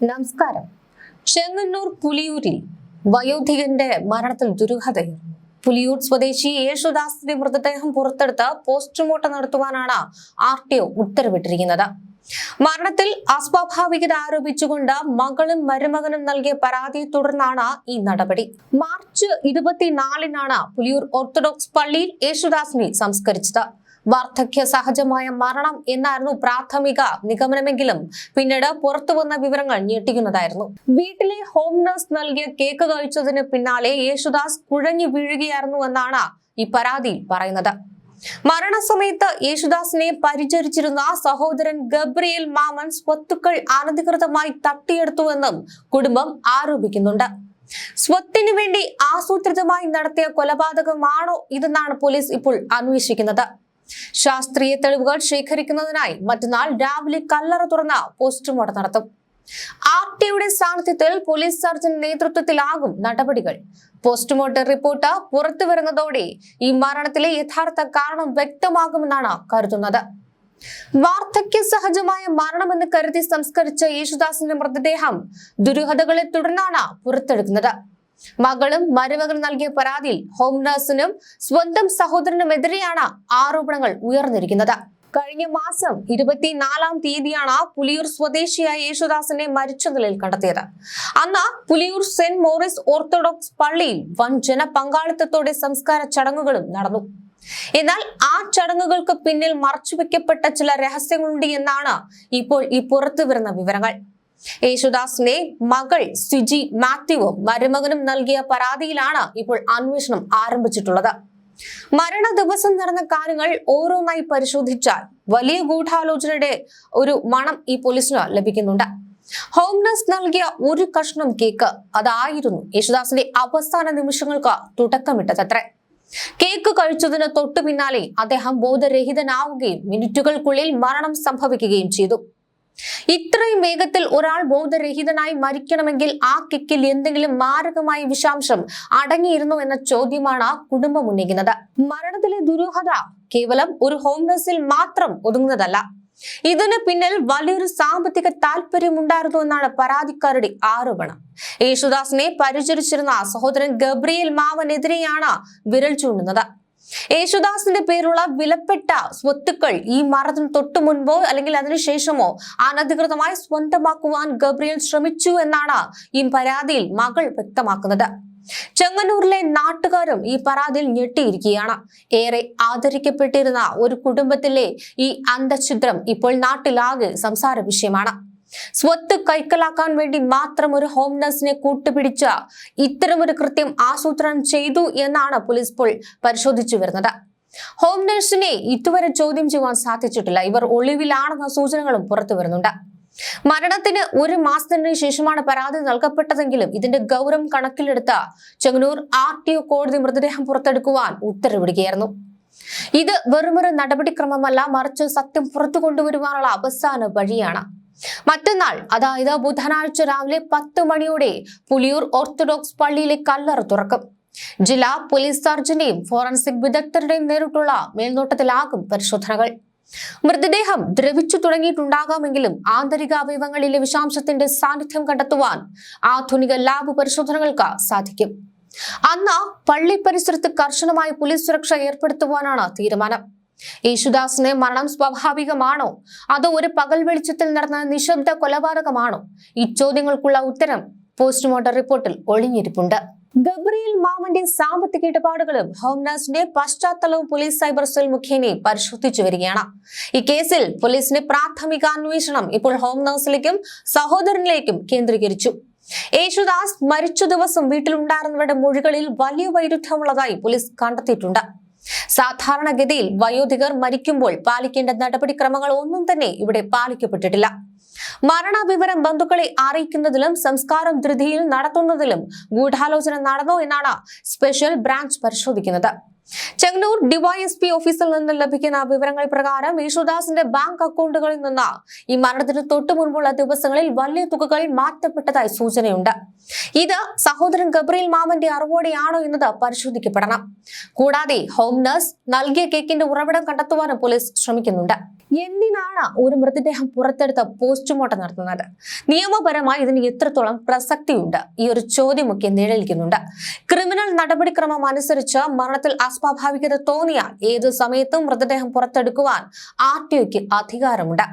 നമസ്കാരം. ചെങ്ങന്നൂർ പുലിയൂരിൽ വയോധികന്റെ മരണത്തിൽ ദുരൂഹതയായിരുന്നു. പുലിയൂർ സ്വദേശി യേശുദാസിന്റെ മൃതദേഹം പുറത്തെടുത്ത് പോസ്റ്റ്മോർട്ടം നടത്തുവാനാണ് RTO ഉത്തരവിട്ടിരിക്കുന്നത്. മരണത്തിൽ അസ്വാഭാവികത ആരോപിച്ചുകൊണ്ട് മകളും മരുമകനും നൽകിയ പരാതിയെ തുടർന്നാണ് ഈ നടപടി. മാർച്ച് 24-നാണ് പുലിയൂർ ഓർത്തഡോക്സ് പള്ളിയിൽ യേശുദാസിനെ സംസ്കരിച്ചത്. വാർദ്ധക്യ സഹജമായ മരണം എന്നായിരുന്നു പ്രാഥമിക നിഗമനമെങ്കിലും പിന്നീട് പുറത്തുവന്ന വിവരങ്ങൾ ഞെട്ടിക്കുന്നതായിരുന്നു. വീട്ടിലെ ഹോം നഴ്സ് നൽകിയ കേക്ക് കഴിച്ചതിന് പിന്നാലെ യേശുദാസ് കുഴഞ്ഞു വീഴുകയായിരുന്നു എന്നാണ് ഈ പരാതിയിൽ പറയുന്നത്. മരണസമയത്ത് യേശുദാസിനെ പരിചരിച്ചിരുന്ന സഹോദരൻ ഗബ്രിയേൽ മാമൻ സ്വത്തുക്കൾ അനധികൃതമായി തട്ടിയെടുത്തുവെന്നും കുടുംബം ആരോപിക്കുന്നുണ്ട്. സ്വത്തിനു വേണ്ടി ആസൂത്രിതമായി നടത്തിയ കൊലപാതകമാണോ ഇതെന്നാണ് പോലീസ് ഇപ്പോൾ അന്വേഷിക്കുന്നത്. ശാസ്ത്രീയ തെളിവുകൾ ശേഖരിക്കുന്നതിനായി മറ്റന്നാൾ രാവിലെ കല്ലറ തുറന്ന് പോസ്റ്റ്മോർട്ടം നടത്തും. RTOയുടെ സാന്നിധ്യത്തിൽ പോലീസ് സർജൻ നേതൃത്വത്തിലാകും നടപടികൾ. പോസ്റ്റ്മോർട്ടം റിപ്പോർട്ട് പുറത്തു വരുന്നതോടെ ഈ മരണത്തിലെ യഥാർത്ഥ കാരണം വ്യക്തമാകുമെന്നാണ് കരുതുന്നത്. വാർദ്ധക്യ സഹജമായ മരണമെന്ന് കരുതി സംസ്കരിച്ച യേശുദാസിന്റെ മൃതദേഹം ദുരൂഹതകളെ തുടർന്നാണ് പുറത്തെടുക്കുന്നത്. മകളും മരുമകനും നൽകിയ പരാതിയിൽ ഹോം നഴ്സിനും സ്വന്തം സഹോദരനുമെതിരെയാണ് ആരോപണങ്ങൾ ഉയർന്നിരിക്കുന്നത്. കഴിഞ്ഞ മാസം 24-ാം തീയതിയാണ് പുലിയൂർ സ്വദേശിയായ യേശുദാസിനെ മരിച്ച നിലയിൽ കണ്ടെത്തിയത്. അന്ന് പുലിയൂർ സെന്റ് മോറിസ് ഓർത്തഡോക്സ് പള്ളിയിൽ വൻ ജനപങ്കാളിത്തത്തോടെ സംസ്കാര ചടങ്ങുകളും നടന്നു. എന്നാൽ ആ ചടങ്ങുകൾക്ക് പിന്നിൽ മറച്ചുവെക്കപ്പെട്ട ചില രഹസ്യങ്ങളുണ്ട് എന്നാണ് ഇപ്പോൾ ഈ പുറത്തു വരുന്ന വിവരങ്ങൾ. യേശുദാസിന്റെ മകൾ സിജി മാത്യുവും മരുമകനും നൽകിയ പരാതിയിലാണ് ഇപ്പോൾ അന്വേഷണം ആരംഭിച്ചിട്ടുള്ളത്. മരണ ദിവസം നടന്ന കാര്യങ്ങൾ ഓരോന്നായി പരിശോധിച്ചാൽ വലിയ ഗൂഢാലോചനയുടെ ഒരു മണം ഈ പോലീസിന് ലഭിക്കുന്നുണ്ട്. ഹോം നഴ്സ് നൽകിയ ഒരു കഷ്ണം കേക്ക്, അതായിരുന്നു യേശുദാസിന്റെ അവസാന നിമിഷങ്ങൾക്ക് തുടക്കമിട്ടതത്രേ. കേക്ക് കഴിച്ചതിന് തൊട്ടു പിന്നാലെ അദ്ദേഹം ബോധരഹിതനാവുകയും മിനിറ്റുകൾക്കുള്ളിൽ മരണം സംഭവിക്കുകയും ചെയ്തു. ഇത്രയും വേഗത്തിൽ ഒരാൾ ബോധരഹിതനായി മരിക്കണമെങ്കിൽ ആ കേക്കിൽ എന്തെങ്കിലും മാരകമായ വിഷാംശം അടങ്ങിയിരുന്നു എന്ന ചോദ്യമാണ് കുടുംബം ഉന്നയിക്കുന്നത്. മരണത്തിലെ ദുരൂഹത കേവലം ഒരു ഹോം നഴ്സിൽ മാത്രം ഒതുങ്ങുന്നതല്ല. ഇതിന് പിന്നിൽ വലിയൊരു സാമ്പത്തിക താല്പര്യമുണ്ടായിരുന്നു എന്നാണ് പരാതിക്കാരുടെ ആരോപണം. യേശുദാസിനെ പരിചരിച്ചിരുന്ന സഹോദരൻ ഗബ്രിയേൽ മാമനെതിരെയാണ് വിരൽ ചൂണ്ടുന്നത്. യേശുദാസിന്റെ പേരുള്ള വിലപ്പെട്ട സ്വത്തുക്കൾ ഈ മരണത്തിന് തൊട്ടു മുൻപോ അല്ലെങ്കിൽ അതിനുശേഷമോ അനധികൃതമായി സ്വന്തമാക്കുവാൻ ഗബ്രിയേൽ ശ്രമിച്ചു എന്നാണ് ഈ പരാതിയിൽ മകൾ വ്യക്തമാക്കുന്നത്. ചെങ്ങന്നൂരിലെ നാട്ടുകാരും ഈ പരാതിയിൽ ഞെട്ടിയിരിക്കുകയാണ്. ഏറെ ആദരിക്കപ്പെട്ടിരുന്ന ഒരു കുടുംബത്തിലെ ഈ അന്തഛിദ്രം ഇപ്പോൾ നാട്ടിലാകെ സംസാര വിഷയമാണ്. സ്വത്ത് കൈക്കലാക്കാൻ വേണ്ടി മാത്രം ഒരു ഹോം നഴ്സിനെ കൂട്ടുപിടിച്ച ഇത്തരമൊരു കൃത്യം ആസൂത്രണം ചെയ്തു എന്നാണ് പോലീസ് ഇപ്പോൾ പരിശോധിച്ചു വരുന്നത്. ഹോം നഴ്സിനെ ഇതുവരെ ചോദ്യം ചെയ്യാൻ സാധിച്ചിട്ടില്ല. ഇവർ ഒളിവിലാണെന്ന സൂചനകളും പുറത്തു വരുന്നുണ്ട്. മരണത്തിന് ഒരു മാസത്തിന് ശേഷമാണ് പരാതി നൽകപ്പെട്ടതെങ്കിലും ഇതിന്റെ ഗൗരവം കണക്കിലെടുത്ത ചെങ്ങന്നൂർ RTO കോടതി മൃതദേഹം പുറത്തെടുക്കുവാൻ ഉത്തരവിടുകയായിരുന്നു. ഇത് വെറുമൊരു നടപടിക്രമമല്ല, മറിച്ച് സത്യം പുറത്തു കൊണ്ടുവരുവാനുള്ള അവസാന വഴിയാണ്. മറ്റന്നാൾ, അതായത് ബുധനാഴ്ച രാവിലെ 10 മണിയോടെ പുലിയൂർ ഓർത്തഡോക്സ് പള്ളിയിലെ കല്ലറ തുറക്കും. ജില്ലാ പോലീസ് സർജന്റെയും ഫോറൻസിക് വിദഗ്ധരുടെയും നേരിട്ടുള്ള മേൽനോട്ടത്തിലാകും പരിശോധനകൾ. മൃതദേഹം ദ്രവിച്ചു തുടങ്ങിയിട്ടുണ്ടാകാമെങ്കിലും ആന്തരിക അവയവങ്ങളിലെ വിഷാംശത്തിന്റെ സാന്നിധ്യം കണ്ടെത്തുവാൻ ആധുനിക ലാബ് പരിശോധനകൾക്ക് സാധിക്കും. അന്ന് പള്ളി പരിസരത്ത് കർശനമായ പോലീസ് സുരക്ഷ ഏർപ്പെടുത്തുവാനാണ് തീരുമാനം. യേശുദാസിന്റെ മരണം സ്വാഭാവികമാണോ അതോ ഒരു പകൽ വെളിച്ചത്തിൽ നടന്ന നിശബ്ദ കൊലപാതകമാണോ? ഈ ചോദ്യങ്ങൾക്കുള്ള ഉത്തരം പോസ്റ്റ്മോർട്ടം റിപ്പോർട്ടിൽ ഒളിഞ്ഞിരിപ്പുണ്ട്. ഗബ്രിയേൽ മാമന്റെ സാമ്പത്തിക ഇടപാടുകളും ഹോം നഴ്സിന്റെ പശ്ചാത്തലവും പോലീസ് സൈബർ സെൽ മുഖേന പരിശോധിച്ചു വരികയാണ്. ഈ കേസിൽ പോലീസിന്റെ പ്രാഥമിക അന്വേഷണം ഇപ്പോൾ ഹോം നഴ്സിലേക്കും സഹോദരനിലേക്കും കേന്ദ്രീകരിച്ചു. യേശുദാസ് മരിച്ച ദിവസം വീട്ടിലുണ്ടായിരുന്നവരുടെ മൊഴികളിൽ വലിയ വൈരുദ്ധ്യമുള്ളതായി പോലീസ് കണ്ടെത്തിയിട്ടുണ്ട്. സാധാരണഗതിയിൽ വയോധികർ മരിക്കുമ്പോൾ പാലിക്കേണ്ട നടപടിക്രമങ്ങൾ ഒന്നും തന്നെ ഇവിടെ പാലിക്കപ്പെട്ടിട്ടില്ല. മരണവിവരം ബന്ധുക്കളെ അറിയിക്കുന്നതിലും സംസ്കാരം ധൃതിയിൽ നടത്തുന്നതിലും ഗൂഢാലോചന നടന്നോ എന്നാണ് സ്പെഷ്യൽ ബ്രാഞ്ച് പരിശോധിക്കുന്നത്. ചെങ്ങന്നൂർ DYSP ഓഫീസിൽ നിന്ന് ലഭിക്കുന്ന വിവരങ്ങൾ പ്രകാരം യേശുദാസിന്റെ ബാങ്ക് അക്കൗണ്ടുകളിൽ നിന്ന് ഈ മരണത്തിന് തൊട്ടു മുൻപുള്ള ദിവസങ്ങളിൽ വലിയ തുകകൾ മാറ്റപ്പെട്ടതായി സൂചനയുണ്ട്. ഇത് സഹോദരൻ ഗബ്രിയേൽ മാമന്റെ അറിവോടെയാണോ എന്നത് പരിശോധിക്കപ്പെടണം. കൂടാതെ ഹോം നഴ്സ് നൽകിയ കേക്കിന്റെ ഉറവിടം കണ്ടെത്തുവാനും പോലീസ് ശ്രമിക്കുന്നുണ്ട്. എന്തിനാണ് ഒരു മൃതദേഹം പുറത്തെടുത്ത് പോസ്റ്റ്മോർട്ടം നടത്തുന്നത്? നിയമപരമായി ഇതിന് എത്രത്തോളം പ്രസക്തിയുണ്ട്? ഈ ഒരു ചോദ്യമൊക്കെ നിഴലിക്കുന്നുണ്ട്. ക്രിമിനൽ നടപടിക്രമം അനുസരിച്ച് മരണത്തിൽ അസ്വാഭാവികത തോന്നിയാൽ ഏതു സമയത്തും മൃതദേഹം പുറത്തെടുക്കുവാൻ RTOയ്ക്ക് അധികാരമുണ്ട്.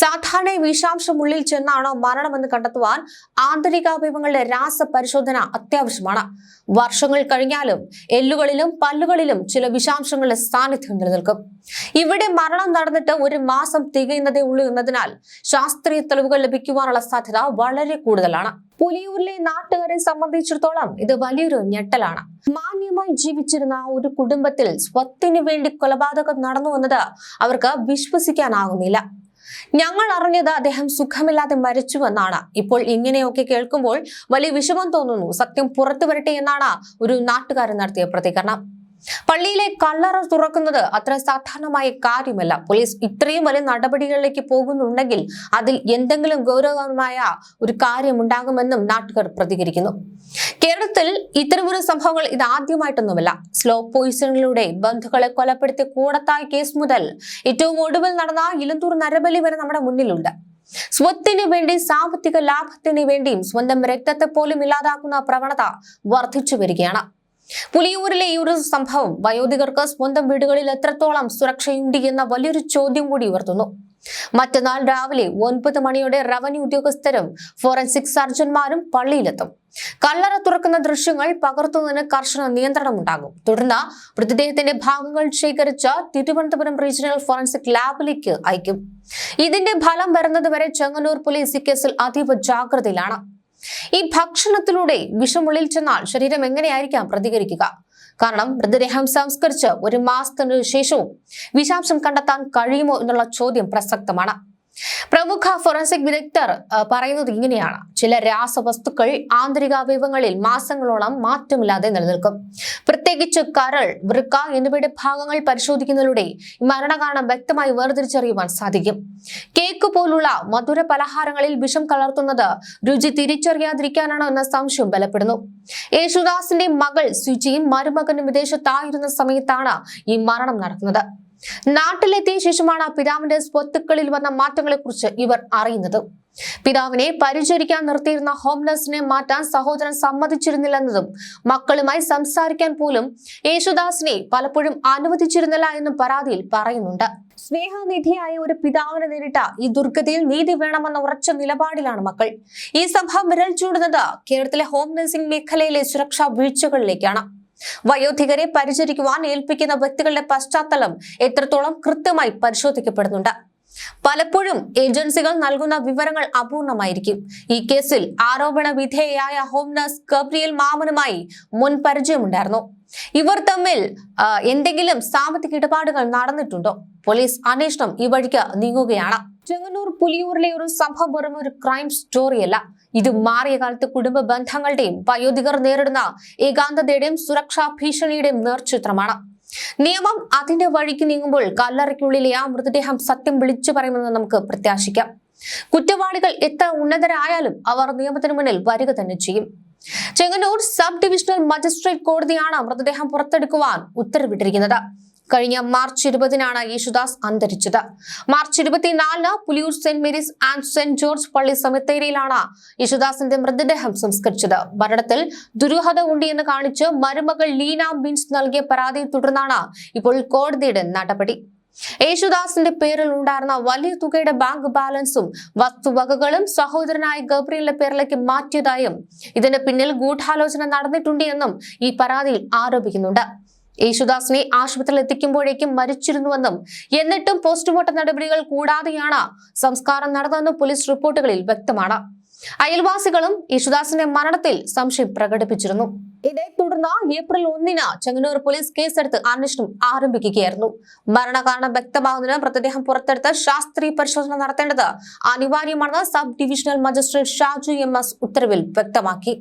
സാധാരണ വിഷാംശം ഉള്ളിൽ ചെന്നാണോ മരണമെന്ന് കണ്ടെത്തുവാൻ ആന്തരികാവയവങ്ങളുടെ രാസപരിശോധന അത്യാവശ്യമാണ്. വർഷങ്ങൾ കഴിഞ്ഞാലും എല്ലുകളിലും പല്ലുകളിലും ചില വിഷാംശങ്ങളുടെ സാന്നിധ്യം നിലനിൽക്കും. ഇവിടെ മരണം നടന്നിട്ട് 1 മാസം തികയുന്നതേ ഉള്ളൂ എന്നതിനാൽ ശാസ്ത്രീയ തെളിവുകൾ ലഭിക്കുവാനുള്ള സാധ്യത വളരെ കൂടുതലാണ്. പുലിയൂരിലെ നാട്ടുകാരെ സംബന്ധിച്ചിടത്തോളം ഇത് വലിയൊരു ഞെട്ടലാണ്. മാന്യമായി ജീവിച്ചിരുന്ന ഒരു കുടുംബത്തിൽ സ്വത്തിന് വേണ്ടി കൊലപാതകം നടന്നു എന്നത് അവർക്ക് വിശ്വസിക്കാനാകുന്നില്ല. ഞങ്ങൾ അറിഞ്ഞത് അദ്ദേഹം സുഖമില്ലാതെ മരിച്ചുവെന്നാണ്. ഇപ്പോൾ ഇങ്ങനെയൊക്കെ കേൾക്കുമ്പോൾ വലിയ വിഷമം തോന്നുന്നു. സത്യം പുറത്തു വരട്ടെ എന്നാണ് ഒരു നാട്ടുകാരൻ നടത്തിയ പ്രതികരണം. പള്ളിയിലെ കല്ലറ തുറക്കുന്നത് അത്ര സാധാരണമായ കാര്യമല്ല. പോലീസ് ഇത്രയും വലിയ നടപടികളിലേക്ക് പോകുന്നുണ്ടെങ്കിൽ അതിൽ എന്തെങ്കിലും ഗൗരവമായ ഒരു കാര്യമുണ്ടാകുമെന്നും നാട്ടുകാർ പ്രതികരിക്കുന്നു. കേരളത്തിൽ ഇത്തരമൊരു സംഭവങ്ങൾ ഇത് ആദ്യമായിട്ടൊന്നുമല്ല. സ്ലോ പോയിസണിലൂടെ ബന്ധുക്കളെ കൊലപ്പെടുത്തിയ കൂടത്തായ് കേസ് മുതൽ ഏറ്റവും ഒടുവിൽ നടന്ന ഇലന്തൂർ നരബലി വരെ നമ്മുടെ മുന്നിലുണ്ട്. സ്വത്തിന് വേണ്ടി, സാമ്പത്തിക ലാഭത്തിന് വേണ്ടിയും സ്വന്തം രക്തത്തെ പോലും ഇല്ലാതാക്കുന്ന പ്രവണത വർദ്ധിച്ചു വരികയാണ്. പുലിയൂരിലെ ഈ ഒരു സംഭവം വയോധികർക്ക് സ്വന്തം വീടുകളിൽ എത്രത്തോളം സുരക്ഷയുണ്ട് എന്ന വലിയൊരു ചോദ്യം കൂടി ഉയർത്തുന്നു. മറ്റന്നാൾ രാവിലെ 9 മണിയോടെ റവന്യൂ ഉദ്യോഗസ്ഥരും ഫോറൻസിക് സർജന്മാരും പള്ളിയിലെത്തും. കല്ലറ തുറക്കുന്ന ദൃശ്യങ്ങൾ പകർത്തുന്നതിന് കർശന നിയന്ത്രണം ഉണ്ടാകും. തുടർന്ന് മൃതദേഹത്തിന്റെ ഭാഗങ്ങൾ ശേഖരിച്ച് തിരുവനന്തപുരം റീജിയണൽ ഫോറൻസിക് ലാബിലേക്ക് അയക്കും. ഇതിന്റെ ഫലം വരുന്നതുവരെ ചെങ്ങന്നൂർ പോലീസ് ഈ കേസിൽ അതീവ ജാഗ്രതയിലാണ്. ഈ ഭക്ഷണത്തിലൂടെ വിഷമുള്ളിൽ ചെന്നാൽ ശരീരം എങ്ങനെയായിരിക്കാം പ്രതികരിക്കുക? കാരണം മൃതദേഹം സംസ്കരിച്ച് 1 മാസത്തിനു ശേഷവും വിഷാംശം കണ്ടെത്താൻ കഴിയുമോ എന്നുള്ള ചോദ്യം പ്രസക്തമാണ്. പ്രമുഖ ഫോറൻസിക് വിദഗ്ധർ പറയുന്നത് ഇങ്ങനെയാണ്: ചില രാസവസ്തുക്കൾ ആന്തരികാവയവങ്ങളിൽ മാസങ്ങളോളം മാറ്റമില്ലാതെ നിലനിൽക്കും. പ്രത്യേകിച്ച് കരൾ, വൃക്ക എന്നിവയുടെ ഭാഗങ്ങൾ പരിശോധിക്കുന്നതിലൂടെ മരണകാരണം വ്യക്തമായി വേർതിരിച്ചറിയുവാൻ സാധിക്കും. കേക്ക് പോലുള്ള മധുര പലഹാരങ്ങളിൽ വിഷം കലർത്തുന്നത് രുചി തിരിച്ചറിയാതിരിക്കാനാണോ എന്ന സംശയം ബലപ്പെടുന്നു. യേശുദാസിന്റെ മകൾ സുജിയും മരുമകനും വിദേശത്തായിരുന്ന സമയത്താണ് ഈ മരണം നടക്കുന്നത്. നാട്ടിലെത്തിയ ശേഷമാണ് പിതാവിന്റെ സ്വത്തുക്കളിൽ വന്ന മാറ്റങ്ങളെ കുറിച്ച് ഇവർ അറിയുന്നത്. പിതാവിനെ പരിചരിക്കാൻ നിർത്തിയിരുന്ന ഹോം നഴ്സിനെ മാറ്റാൻ സഹോദരൻ സമ്മതിച്ചിരുന്നില്ലെന്നതും മക്കളുമായി സംസാരിക്കാൻ പോലും യേശുദാസിനെ പലപ്പോഴും അനുവദിച്ചിരുന്നില്ല എന്നും പരാതിയിൽ പറയുന്നുണ്ട്. സ്നേഹനിധിയായ ഒരു പിതാവിനെ നേരിട്ട ഈ ദുർഗതിയിൽ നീതി വേണമെന്ന ഉറച്ച നിലപാടിലാണ് മക്കൾ. ഈ സംഭവം വിരൽ ചൂടുന്നത് കേരളത്തിലെ ഹോം നഴ്സിംഗ് മേഖലയിലെ സുരക്ഷാ വീഴ്ചകളിലേക്കാണ്. വയോധികരെ പരിചരിക്കുവാൻ ഏൽപ്പിക്കുന്ന വ്യക്തികളുടെ പശ്ചാത്തലം എത്രത്തോളം കൃത്യമായി പരിശോധിക്കപ്പെടുന്നുണ്ട്. പലപ്പോഴും ഏജൻസികൾ നൽകുന്ന വിവരങ്ങൾ അപൂർണമായിരിക്കും. ഈ കേസിൽ ആരോപണ വിധേയയായ ഹോം നഴ്സ് ഗബ്രിയേൽ മാമനുമായി മുൻ പരിചയമുണ്ടായിരുന്നു. ഇവർ തമ്മിൽ എന്തെങ്കിലും സാമ്പത്തിക ഇടപാടുകൾ നടന്നിട്ടുണ്ടോ? പോലീസ് അന്വേഷണം ഈ വഴിക്ക് നീങ്ങുകയാണ്. ചെങ്ങന്നൂർ പുലിയൂരിലെ ഒരു സംഭവം വെറും ഒരു ക്രൈം സ്റ്റോറിയല്ല. ഇത് മാറിയ കാലത്ത് കുടുംബ ബന്ധങ്ങളുടെയും വയോധികർ നേരിടുന്ന ഏകാന്തതയുടെയും സുരക്ഷാ ഭീഷണിയുടെയും നേർചിത്രമാണ്. നിയമം അതിന്റെ വഴിക്ക് നീങ്ങുമ്പോൾ കല്ലറയ്ക്കുള്ളിലെ ആ മൃതദേഹം സത്യം വിളിച്ചു പറയുമെന്ന് നമുക്ക് പ്രത്യാശിക്കാം. കുറ്റവാളികൾ എത്ര ഉന്നതരായാലും അവർ നിയമത്തിന് മുന്നിൽ വരിക തന്നെ ചെയ്യും. ചെങ്ങന്നൂർ സബ് ഡിവിഷണൽ മജിസ്ട്രേറ്റ് കോടതിയാണ് മൃതദേഹം പുറത്തെടുക്കുവാൻ ഉത്തരവിട്ടിരിക്കുന്നത്. കഴിഞ്ഞ മാർച്ച് 20-നാണ് യേശുദാസ് അന്തരിച്ചത്. മാർച്ച് 24-ന് Puliyoor Saint Mary's and Saint George പള്ളി സെമിത്തേരിയിലാണ് യേശുദാസിന്റെ മൃതദേഹം സംസ്കരിച്ചത്. മരണത്തിൽ ദുരൂഹത ഉണ്ട് എന്ന് കാണിച്ച് മരുമകൾ ലീന ബിൻസ് നൽകിയ പരാതിയെ തുടർന്നാണ് ഇപ്പോൾ കോടതിയുടെ നടപടി. യേശുദാസിന്റെ പേരിൽ ഉണ്ടായിരുന്ന വലിയ തുകയുടെ ബാങ്ക് ബാലൻസും വസ്തുവകകളും സഹോദരനായ ഗബ്രിയേലിന്റെ പേരിലേക്ക് മാറ്റിയതായും ഇതിന് പിന്നിൽ ഗൂഢാലോചന നടന്നിട്ടുണ്ട് എന്നും ഈ പരാതിയിൽ ആരോപിക്കുന്നുണ്ട്. യേശുദാസിനെ ആശുപത്രിയിൽ എത്തിക്കുമ്പോഴേക്കും മരിച്ചിരുന്നുവെന്നും എന്നിട്ടും പോസ്റ്റ്മോർട്ടം നടപടികൾ കൂടാതെയാണ് സംസ്കാരം നടന്നതെന്നും പോലീസ് റിപ്പോർട്ടുകളിൽ വ്യക്തമാണ്. അയൽവാസികളും യേശുദാസിന്റെ മരണത്തിൽ സംശയം പ്രകടിപ്പിച്ചിരുന്നു. ഇതേ തുടർന്ന് ഏപ്രിൽ 1-ന് ചെങ്ങന്നൂർ പോലീസ് കേസെടുത്ത് അന്വേഷണം ആരംഭിക്കുകയായിരുന്നു. മരണകാരണം വ്യക്തമാകുന്നതിന് മൃതദേഹം പുറത്തെടുത്ത് ശാസ്ത്രീയ പരിശോധന നടത്തേണ്ടത് അനിവാര്യമാണെന്ന് sub divisional magistrate Shaju MS ഉത്തരവിൽ വ്യക്തമാക്കി.